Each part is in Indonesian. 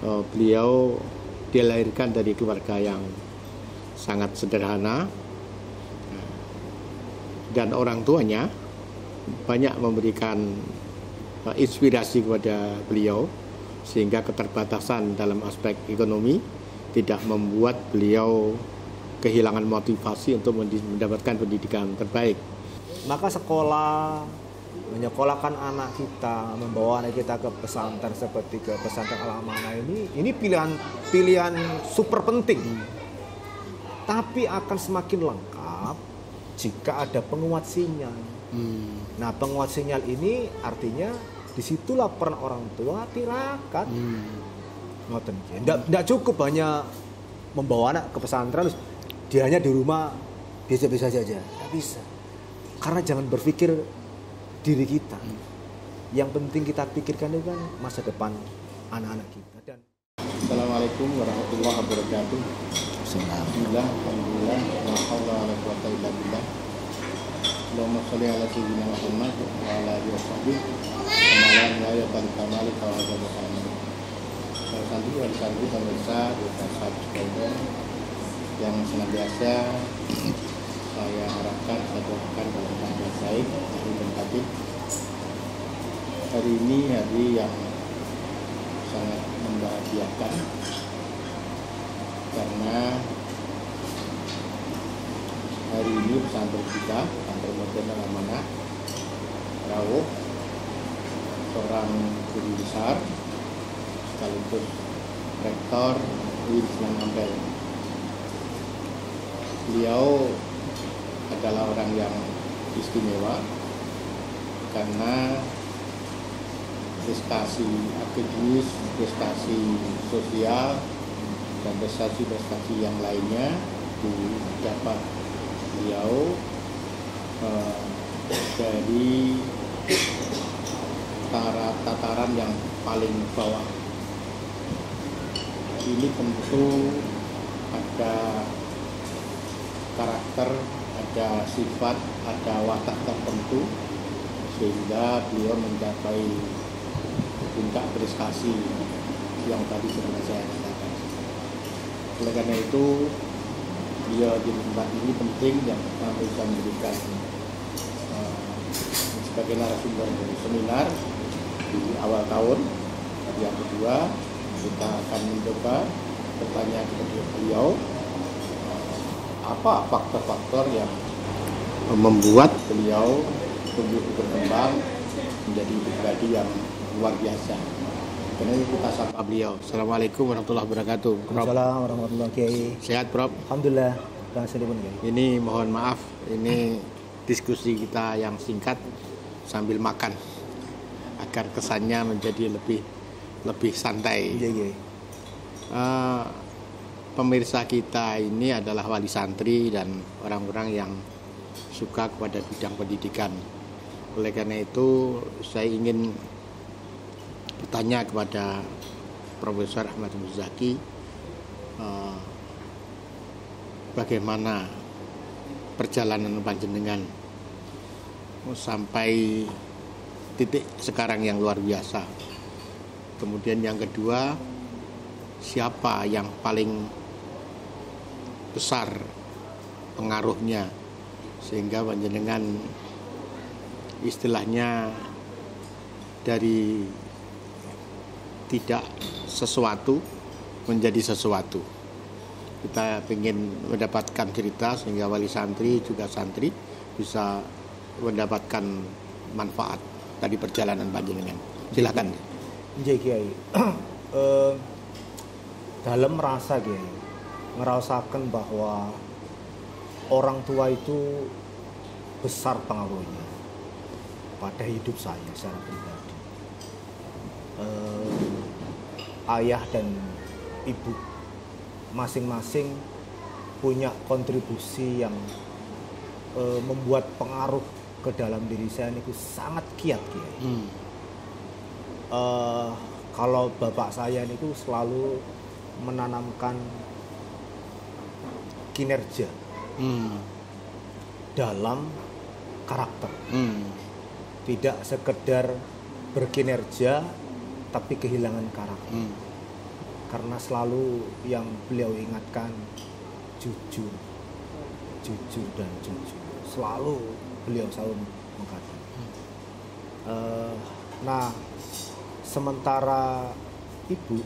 Beliau dilahirkan dari keluarga yang sangat sederhana dan orang tuanya banyak memberikan inspirasi kepada beliau sehingga keterbatasan dalam aspek ekonomi tidak membuat beliau kehilangan motivasi untuk mendapatkan pendidikan terbaik. Maka sekolah, menyekolahkan anak kita, membawa anak kita ke pesantren seperti ke pesantren Al-Amanah ini pilihan super penting. Tapi akan semakin lengkap jika ada penguat sinyal. Nah, penguat sinyal ini artinya disitulah peran orang tua tirakat. Nggak cukup hanya membawa anak ke pesantren terus dia hanya di rumah biasa-biasa saja. Nggak bisa. Karena jangan berpikir diri kita. Yang penting kita pikirkan itu kan masa depan anak-anak kita. Dan Assalamualaikum warahmatullahi wabarakatuh. Alhamdulillah, la haula wala quwwata illa billah. Allahumma shalli ala sayyidina Muhammad wa ala alihi washabbihi kama la ilaha kamali wa Muhammad. Santri pemirsa sekalian yang senantiasa saya harapkan saya doakan dalam keadaan baik hari dan batin. Hari ini hari yang sangat membahagiakan karena hari ini pesantren kita, pesantren modern Al-Amanah rawuh seorang guru besar sekaligus rektor Islam Ampel. Beliau adalah orang yang istimewa karena prestasi akademis, prestasi sosial, dan prestasi yang lainnya didapat beliau dari tataran yang paling bawah. Ini tentu ada karakter, ada sifat, ada watak tertentu sehingga beliau mencapai puncak prestasi yang tadi sudah saya katakan. Oleh karena itu, beliau di tempat ini penting yang pertama bisa memberikan sebagai narasumber seminar di awal tahun. Yang kedua, kita akan mencoba bertanya kepada beliau apa faktor-faktor yang membuat beliau tumbuh berkembang menjadi pribadi yang luar biasa. Karena kita sapa beliau. Assalamualaikum warahmatullahi wabarakatuh. Waalaikumsalam warahmatullahi wabarakatuh. Sehat, Prof? Alhamdulillah. Ini mohon maaf, ini diskusi kita yang singkat sambil makan agar kesannya menjadi lebih santai. Pemirsa kita ini adalah wali santri dan orang-orang yang suka kepada bidang pendidikan. Oleh karena itu saya ingin bertanya kepada Profesor Ahmad Muzaki bagaimana perjalanan panjenengan sampai titik sekarang yang luar biasa. Kemudian yang kedua, siapa yang paling besar pengaruhnya sehingga panjenengan istilahnya dari tidak sesuatu menjadi sesuatu. Kita ingin mendapatkan cerita sehingga wali santri juga santri bisa mendapatkan manfaat dari perjalanan panjenengan. Silakan. Kiai. Dalam merasa Kiai ngerasakan bahwa orang tua itu besar pengaruhnya pada hidup saya secara pribadi. Ayah dan ibu masing-masing punya kontribusi yang membuat pengaruh ke dalam diri saya itu sangat kiat Kiai. Kalau bapak saya itu selalu menanamkan kinerja dalam karakter, tidak sekedar berkinerja tapi kehilangan karakter. karena selalu yang beliau ingatkan jujur dan jujur. Selalu beliau selalu mengatakan. Nah, sementara ibu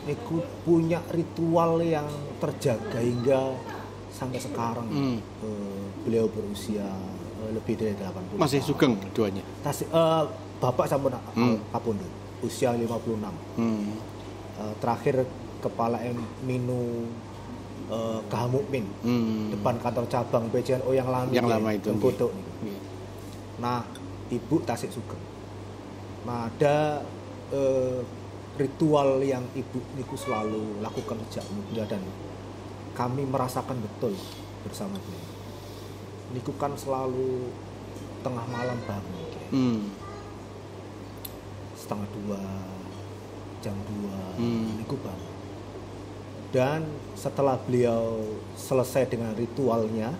niku punya ritual yang terjaga hingga sampai sekarang. Beliau berusia lebih dari 80 Masih tahun. sugeng keduanya. Bapak sampun kapundhut, usia 56. Terakhir kepala Minu Kahamukmin depan kantor cabang PCNO yang lama itu. Foto. Nah, ibu tasik sugeng. Nah, ada ritual yang ibu niku selalu lakukan sejak muda dan kami merasakan betul bersama beliau. Niku kan selalu tengah malam bangun. Setengah 2, jam 2, niku bangun. Dan setelah beliau selesai dengan ritualnya,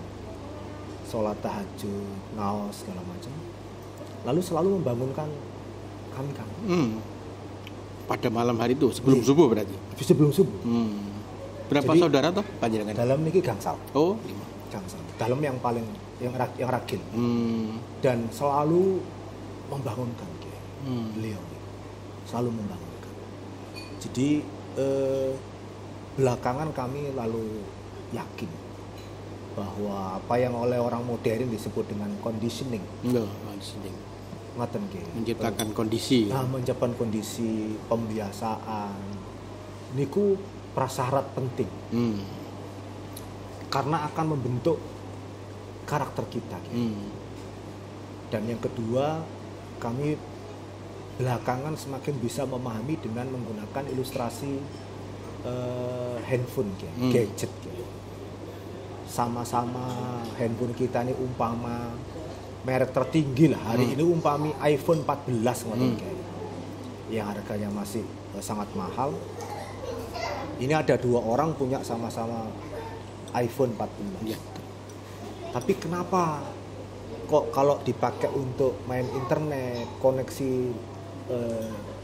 sholat tahajud, naos segala macam, lalu selalu membangunkan kami. Pada malam hari itu sebelum subuh berarti. Sebelum subuh. Berapa Jadi, saudara toh panjenengan? Dalam niki gangsal. Oh, 5. Gangsal. Dalam yang paling yang ragil. Dan selalu membangunkan beliau. Selalu membangunkan. Jadi belakangan kami lalu yakin bahwa apa yang oleh orang modern disebut dengan conditioning. Conditioning. Ngaten nggih. Menciptakan kondisi. Nah, menciptakan kondisi pembiasaan niku prasyarat penting. Karena akan membentuk karakter kita. Dan yang kedua, kami belakangan semakin bisa memahami dengan menggunakan ilustrasi handphone, gadget. Sama-sama handphone kita ini umpama merek tertinggi lah hari ini umpami iPhone 14 yang harganya masih sangat mahal. Ini ada 2 orang punya sama-sama iPhone 14. Ya. Tapi kenapa kok kalau dipakai untuk main internet, koneksi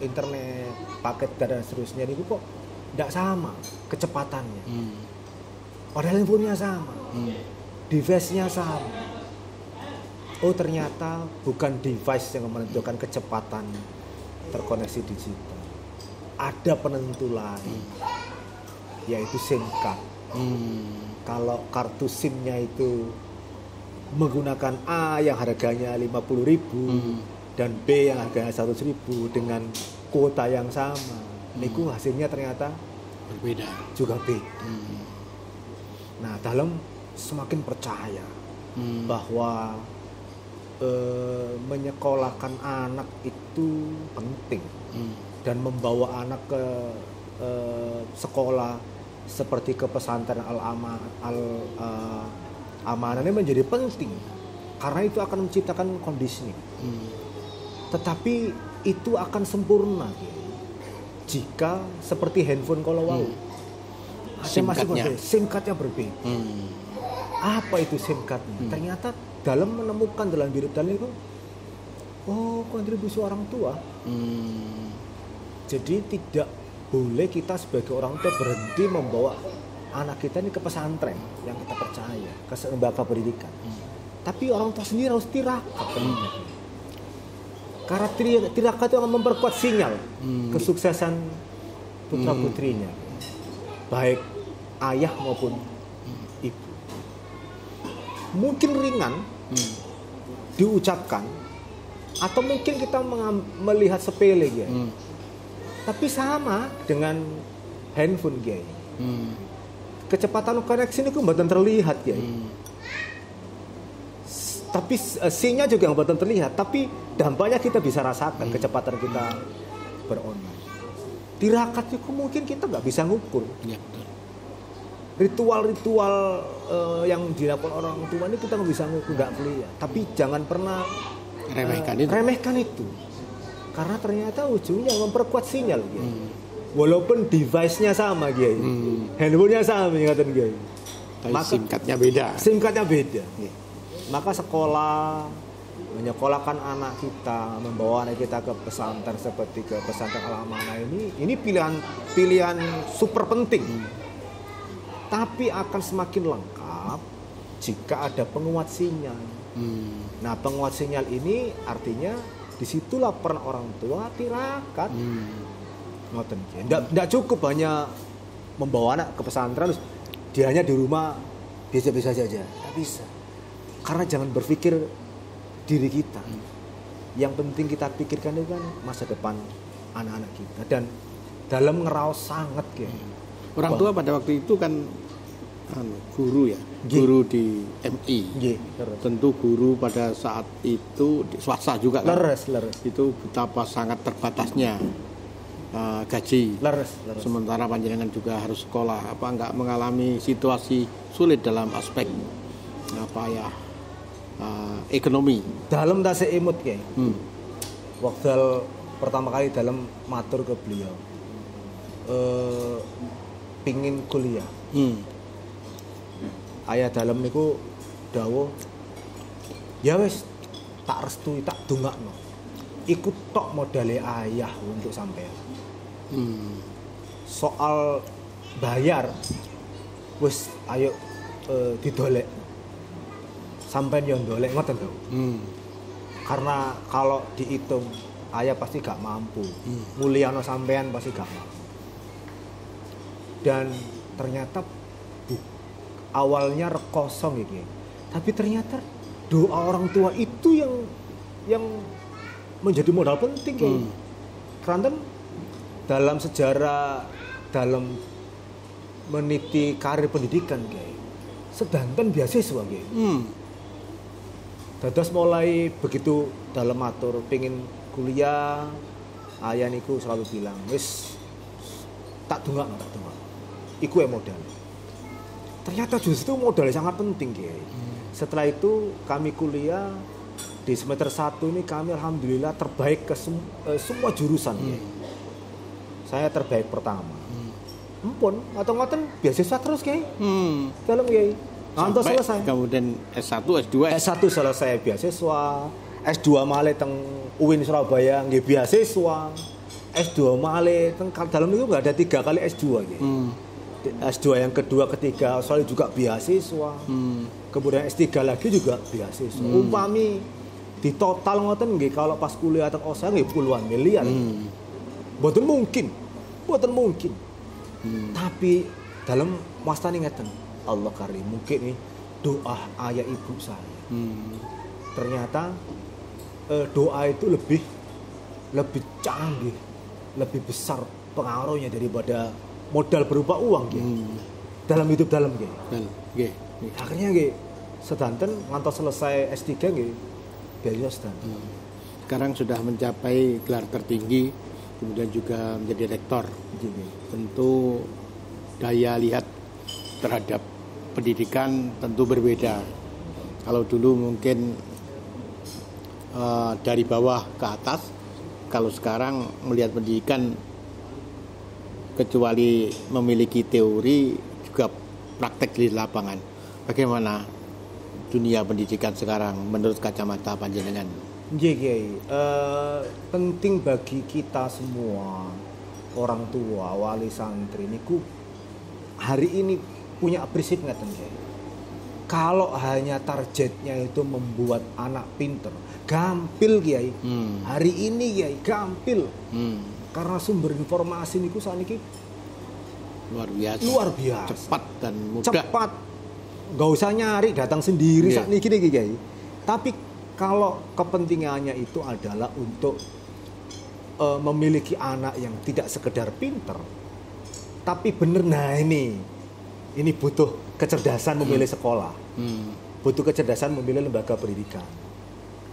internet, paket dan seterusnya itu kok tidak sama kecepatannya? Padahal handphonenya sama, device-nya sama. Oh, ternyata bukan device yang menentukan kecepatan terkoneksi digital. Ada penentu lain, yaitu SIM card. Kalau kartu SIM-nya itu menggunakan A yang harganya 50.000 dan B yang harganya 100.000 dengan kuota yang sama, niku hasilnya ternyata berbeda. Juga beda. Nah, dalam semakin percaya bahwa menyekolahkan anak itu penting dan membawa anak ke sekolah seperti ke pesantren Al-Amanah ini menjadi penting karena itu akan menciptakan conditioning. Tetapi itu akan sempurna jika seperti handphone kalau SIM cardnya berbeda. Apa itu SIM cardnya? Ternyata dalam menemukan dalam diri itu, kontribusi orang tua. Jadi tidak boleh kita sebagai orang tua berhenti membawa anak kita ini ke pesantren yang kita percaya, ke lembaga pendidikan. Tapi orang tua sendiri harus tirakat. Karena tirakat itu akan memperkuat sinyal kesuksesan putra putrinya, baik ayah maupun ibu. Mungkin ringan diucapkan atau mungkin kita melihat sepele tapi sama dengan handphone kecepatan koneksi ini mboten terlihat tapi sinyal juga mboten terlihat, tapi dampaknya kita bisa rasakan kecepatan kita beronline. Tirakat itu mungkin kita nggak bisa ngukur. Ritual-ritual yang dilakukan orang tua ini kita nggak bisa ngukur, nggak melihat. Tapi jangan pernah remehkan itu. Karena ternyata ujungnya memperkuat sinyal. Walaupun device-nya sama, handphone-nya sama, maka SIM card-nya beda. Maka sekolah, menyekolahkan anak kita, membawa anak kita ke pesantren seperti ke pesantren Al-Amanah ini pilihan super penting. Tapi akan semakin lengkap jika ada penguat sinyal. Nah, penguat sinyal ini artinya disitulah peran orang tua tirakat. Nggak cukup hanya membawa anak ke pesantren terus dianya di rumah biasa-biasa saja. Nggak bisa. Karena jangan berpikir diri kita. Yang penting kita pikirkan itu kan masa depan anak-anak kita. Dan dalam ngeraos sangat ya. Orang tua pada waktu itu kan guru ya, guru di MI. Tentu guru pada saat itu swasta juga kan. Leres. Itu betapa sangat terbatasnya gaji. Leres. Sementara panjenengan juga harus sekolah, nggak mengalami situasi sulit dalam aspek ekonomi. Dalam tase imut kayak. Waktu pertama kali dalam matur ke beliau, pingin kuliah. Ayah dalam niku dawuh, ya wis tak restui tak dongakno. Iku tok modale ayah untuk sampean. Soal bayar wis ayo didolek. Sampean yo ndolek ngoten to. Karena kalau dihitung ayah pasti gak mampu. Mulyano sampean pasti gak mampu. Dan ternyata awalnya kosong gitu. Tapi ternyata doa orang tua itu yang menjadi modal penting gitu. Karena dalam sejarah dalam meniti karir pendidikan gitu. Sedanten beasiswa gitu. Dados mulai begitu dalam matur pengin kuliah, ayah niku selalu bilang, wis tak dongak. Iku modal. Ternyata justru modalnya sangat penting, Kiai. Setelah itu kami kuliah di semester 1 ini kami alhamdulillah terbaik ke semua jurusan, Kiai. Saya terbaik pertama. Empun atau ngoten beasiswa terus, Kiai. Dalam, Kiai. Antos selesai. Kemudian S1, S2. S1 selesai beasiswa, S2 malih teng UIN Surabaya nggih beasiswa. S2 malih teng dalam itu enggak ada 3 kali S2 gitu. S2 yang kedua, ketiga soalnya juga beasiswa. Kemudian S3 lagi juga beasiswa. Umpami di total ngoten nggih kalau pas kuliah teng OSA nggih puluhan miliar. Mboten mungkin. Tapi dalam wastani ngeten, Allah karim mungkin nih doa ayah ibu saya. Ternyata doa itu lebih canggih, lebih besar pengaruhnya daripada modal berupa uang gitu. Dalam hidup dalam gitu. Akhirnya gitu sedanten ngantos selesai S3 gitu. Beasiswa sedanten. Sekarang sudah mencapai gelar tertinggi, kemudian juga menjadi rektor. Tentu daya lihat terhadap pendidikan tentu berbeda. Kalau dulu mungkin dari bawah ke atas, kalau sekarang melihat pendidikan kecuali memiliki teori juga praktek di lapangan. Bagaimana dunia pendidikan sekarang menurut kacamata panjenengan? Kiai, penting bagi kita semua orang tua, wali santri niku hari ini punya prinsip ngeten, Kiai. Kalau hanya targetnya itu membuat anak pinter, gampil, Kiai. Hari ini, Kiai, gampil. Karena sumber informasi niku saniki luar biasa. Cepat dan mudah. Nggak usah nyari, datang sendiri sakniki niki, Kiai. Tapi kalau kepentingannya itu adalah untuk memiliki anak yang tidak sekedar pinter, tapi bener. Nah ini butuh kecerdasan memilih sekolah, butuh kecerdasan memilih lembaga pendidikan.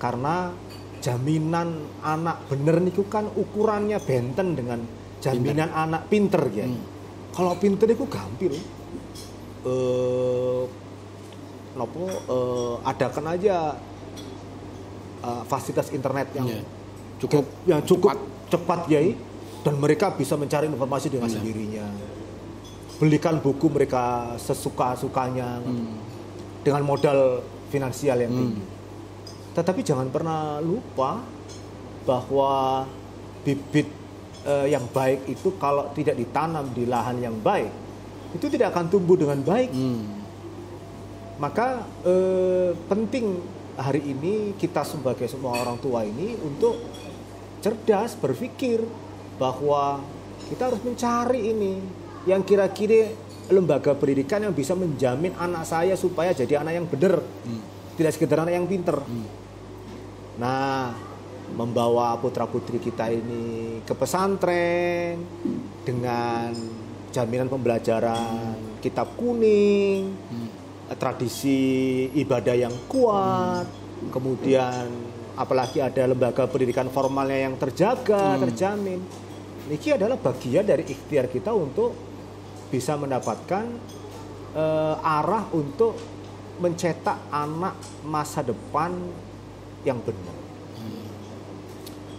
Karena jaminan anak bener niku kan ukurannya benten dengan jaminan anak pinter ya. Kalau pinter itu gampil. Adakan aja fasilitas internet yang cukup cepat ya, dan mereka bisa mencari informasi dengan sendirinya. Belikan buku mereka sesuka-sukanya dengan modal finansial yang tinggi. Tetapi jangan pernah lupa bahwa bibit yang baik itu kalau tidak ditanam di lahan yang baik, itu tidak akan tumbuh dengan baik. Maka penting hari ini kita sebagai semua orang tua ini untuk cerdas berpikir bahwa kita harus mencari ini yang kira-kira lembaga pendidikan yang bisa menjamin anak saya supaya jadi anak yang benar, tidak sekedar anak yang pinter. Nah, membawa putra-putri kita ini ke pesantren dengan jaminan pembelajaran kitab kuning, tradisi ibadah yang kuat, kemudian apalagi ada lembaga pendidikan formalnya yang terjaga, terjamin. Ini adalah bagian dari ikhtiar kita untuk bisa mendapatkan arah untuk mencetak anak masa depan yang benar.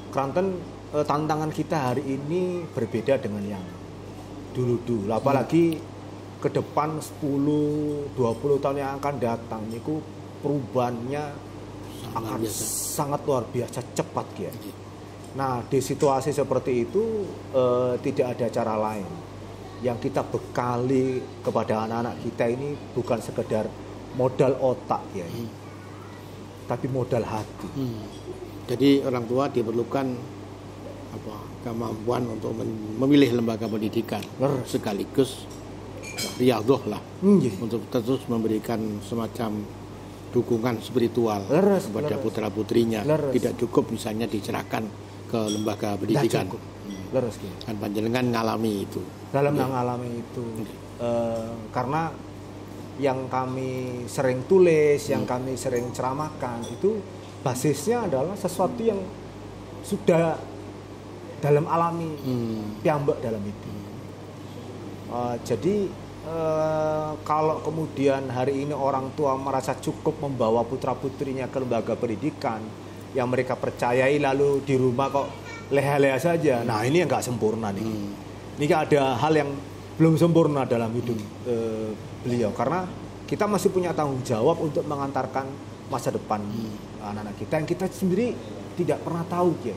Keranten tantangan kita hari ini berbeda dengan yang dulu-dulu. Apalagi ke depan 10-20 tahun yang akan datang niku perubahannya akan sangat luar biasa cepat ya. Nah, di situasi seperti itu tidak ada cara lain. Yang kita bekali kepada anak-anak kita ini bukan sekedar modal otak ya, tapi modal hati. Jadi orang tua diperlukan kemampuan untuk memilih lembaga pendidikan sekaligus riyadhah lah, untuk terus memberikan semacam dukungan spiritual kepada putra-putrinya. Tidak cukup misalnya dicerahkan ke lembaga pendidikan. Kan panjenengan ngalami itu. Mengalami itu. Karena yang kami sering tulis, yang kami sering ceramahkan itu basisnya adalah sesuatu yang sudah dalam alami piyambak dalam itu. Jadi kalau kemudian hari ini orang tua merasa cukup membawa putra-putrinya ke lembaga pendidikan yang mereka percayai lalu di rumah kok leha-leha saja, nah ini yang nggak sempurna nih. Ini ada hal yang belum sempurna dalam hidup beliau, karena kita masih punya tanggung jawab untuk mengantarkan masa depan anak-anak kita yang kita sendiri tidak pernah tahu ya.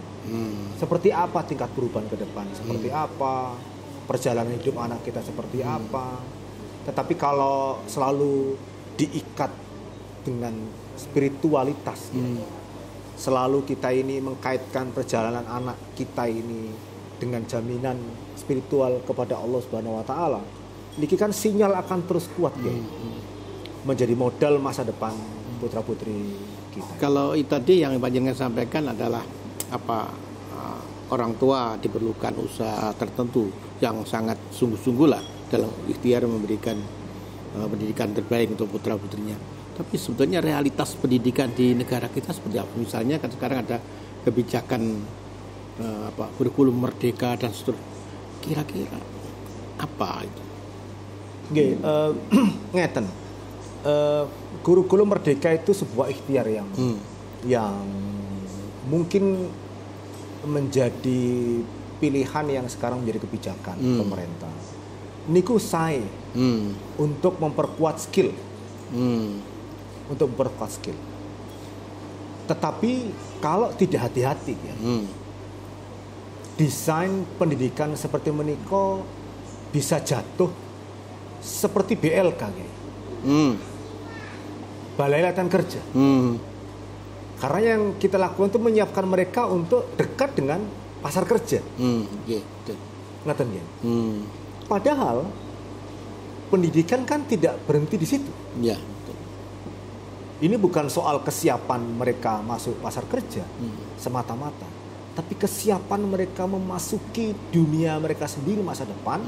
Seperti apa tingkat perubahan ke depan, seperti apa perjalanan hidup anak kita, seperti apa. Tetapi kalau selalu diikat dengan spiritualitas selalu kita ini mengkaitkan perjalanan anak kita ini dengan jaminan spiritual kepada Allah Subhanahu wa taala. Ini kan sinyal akan terus kuat ya. Menjadi modal masa depan putra-putri kita. Kalau itu tadi yang panjenengan sampaikan adalah orang tua diperlukan usaha tertentu yang sangat sungguh-sungguh lah dalam ikhtiar memberikan pendidikan terbaik untuk putra-putrinya. Tapi sebetulnya realitas pendidikan di negara kita seperti apa? Misalnya kan sekarang ada kebijakan kurikulum merdeka dan seterusnya. Kira-kira apa itu? Ngeten. Kurikulum merdeka itu sebuah ikhtiar yang mungkin menjadi pilihan yang sekarang menjadi kebijakan pemerintah. Niku sae untuk memperkuat skill. Untuk memperkuat skill. Tetapi kalau tidak hati-hati ya, desain pendidikan seperti meniko bisa jatuh seperti BLK ya. Balai Latihan Kerja. Karena yang kita lakukan itu menyiapkan mereka untuk dekat dengan pasar kerja. Ngaten ya. Padahal pendidikan kan tidak berhenti di situ. Ya. Ini bukan soal kesiapan mereka masuk pasar kerja semata-mata, tapi kesiapan mereka memasuki dunia mereka sendiri masa depan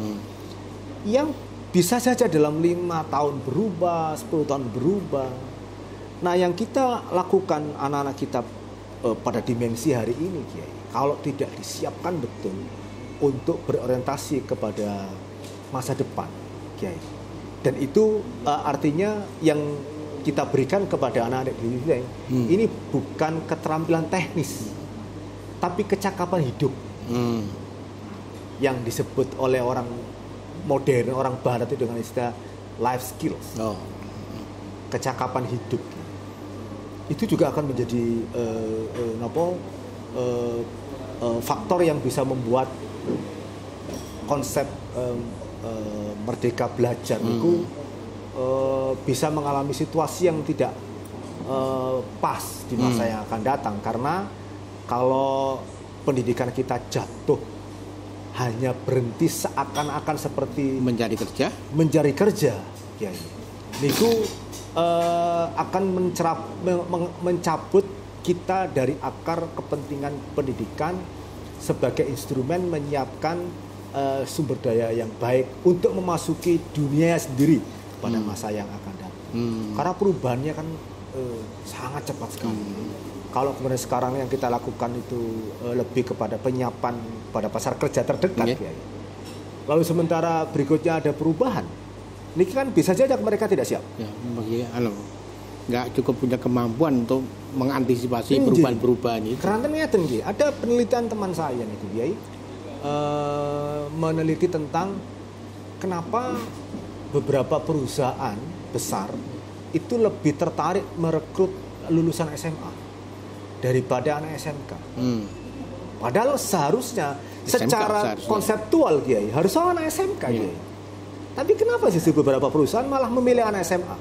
yang bisa saja dalam 5 tahun berubah, 10 tahun berubah. Nah, yang kita lakukan anak-anak kita pada dimensi hari ini, Kiai, kalau tidak disiapkan betul untuk berorientasi kepada masa depan, Kiai. Dan itu artinya yang kita berikan kepada anak-anak kita ini bukan keterampilan teknis, tapi kecakapan hidup yang disebut oleh orang modern, orang barat itu dengan istilah life skills. Kecakapan hidup. itu juga akan menjadi faktor yang bisa membuat konsep merdeka belajar itu bisa mengalami situasi yang tidak pas di masa yang akan datang. Karena kalau pendidikan kita jatuh hanya berhenti seakan-akan seperti mencari kerja ya niku akan mencabut kita dari akar kepentingan pendidikan sebagai instrumen menyiapkan sumber daya yang baik untuk memasuki dunia sendiri pada masa yang akan datang. Karena perubahannya kan sangat cepat sekali. Kalau kemudian sekarang yang kita lakukan itu lebih kepada penyiapan pada pasar kerja terdekat, ya. Lalu sementara berikutnya ada perubahan, ini kan bisa saja mereka tidak siap. Ya, nggak cukup punya kemampuan untuk mengantisipasi perubahan-perubahan itu. Karena ternyata ada penelitian teman saya nih, Kiai, meneliti tentang kenapa beberapa perusahaan besar itu lebih tertarik merekrut lulusan SMA daripada anak SMK. Padahal seharusnya secara konseptual Kiai harusnya anak SMK Kiai. Tapi kenapa sih beberapa perusahaan malah memilih anak SMA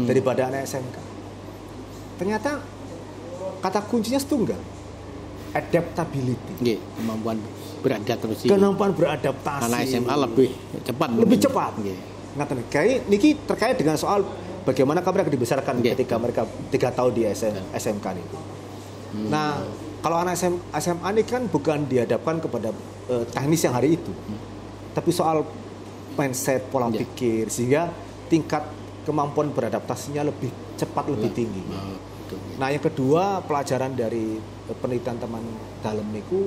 daripada anak SMK? Ternyata kata kuncinya setunggal, adaptability. Kemampuan beradaptasi. Anak SMA lebih cepat. Ngaten Kiai niki terkait dengan soal bagaimana mereka dibesarkan ketika mereka 3 tahun di SMK itu. Nah, kalau anak SMA ini kan bukan dihadapkan kepada teknis yang hari itu, tapi soal mindset, pola pikir, sehingga tingkat kemampuan beradaptasinya lebih cepat, lebih tinggi. Nah, yang kedua, pelajaran dari penelitian teman dalam itu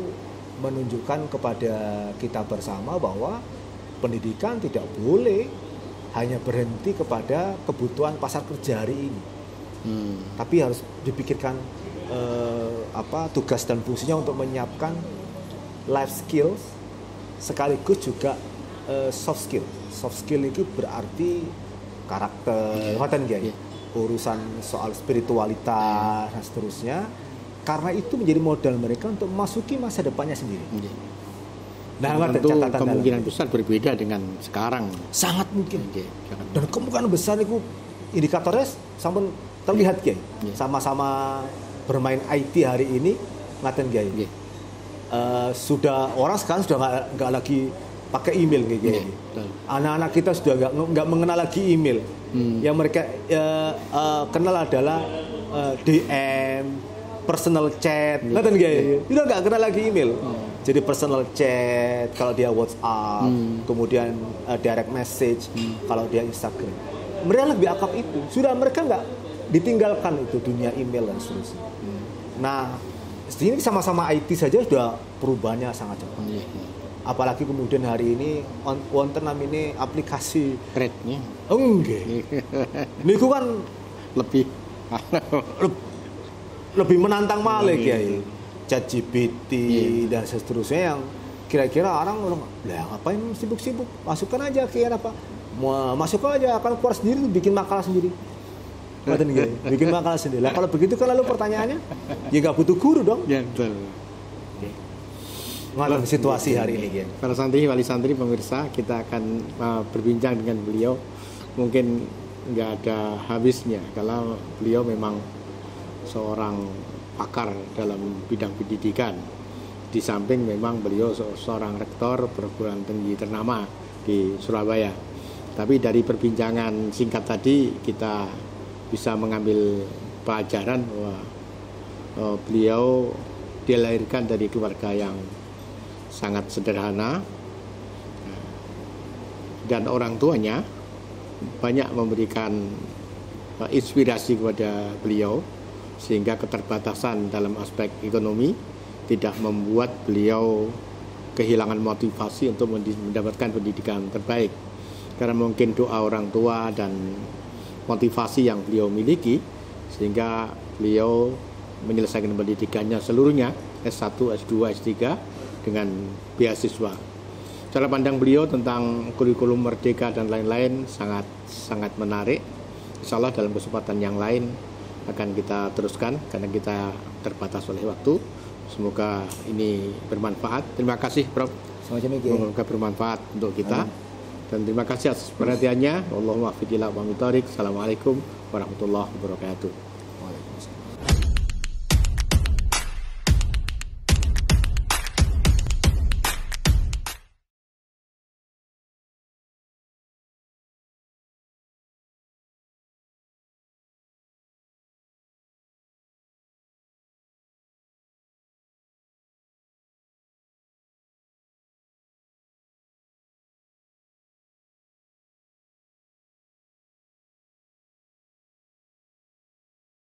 menunjukkan kepada kita bersama bahwa pendidikan tidak boleh hanya berhenti kepada kebutuhan pasar kerja hari ini, tapi harus dipikirkan tugas dan fungsinya untuk menyiapkan life skills sekaligus juga soft skill. Soft skill itu berarti karakter, urusan soal spiritualitas dan seterusnya. Karena itu menjadi modal mereka untuk memasuki masa depannya sendiri. Nah, tentu kemungkinan besar berbeda dengan sekarang. Sangat mungkin. Dan kemungkinan besar itu indikatornya sampun terlihat Kiai. Sama-sama bermain IT hari ini, ngaten Kiai. Sudah orang sekarang sudah nggak lagi pakai email Kiai. Anak-anak kita sudah nggak mengenal lagi email. Yang mereka kenal adalah DM, personal chat, ngaten Kiai. Sudah nggak kenal lagi email. Jadi personal chat kalau dia WhatsApp, kemudian direct message kalau dia Instagram. Mereka lebih akrab itu. Sudah mereka nggak ditinggalkan itu dunia email dan seterusnya. Nah, ini sama-sama IT saja sudah perubahannya sangat cepat. Apalagi kemudian hari ini wonten namanya aplikasi rednya. Enggak. Niku kan lebih menantang malih Kiai. ChatGPT dan seterusnya yang kira-kira orang ngapain sibuk-sibuk, masukkan aja kira apa, masukkan aja akan keluar sendiri, bikin makalah sendiri. Bikin makalah sendiri. Lah kalau begitu kan lalu pertanyaannya, ya nggak butuh guru dong. Ya betul. Mengalami situasi hari ini. Para santri, wali santri, pemirsa, kita akan berbincang dengan beliau. Mungkin nggak ada habisnya kalau beliau memang seorang pakar dalam bidang pendidikan. Di samping memang beliau seorang rektor perguruan tinggi ternama di Surabaya. Tapi dari perbincangan singkat tadi kita bisa mengambil pelajaran bahwa beliau dilahirkan dari keluarga yang sangat sederhana dan orang tuanya banyak memberikan inspirasi kepada beliau, sehingga keterbatasan dalam aspek ekonomi tidak membuat beliau kehilangan motivasi untuk mendapatkan pendidikan terbaik. Karena mungkin doa orang tua dan motivasi yang beliau miliki, sehingga beliau menyelesaikan pendidikannya seluruhnya, S1, S2, S3 dengan beasiswa. Cara pandang beliau tentang kurikulum merdeka dan lain-lain sangat menarik. Insya Allah dalam kesempatan yang lain akan kita teruskan karena kita terbatas oleh waktu. Semoga ini bermanfaat. Terima kasih Prof. Semoga bermanfaat untuk kita. Dan terima kasih atas perhatiannya. Allahumma fiqillah wa mithorik. Assalamualaikum warahmatullahi wabarakatuh.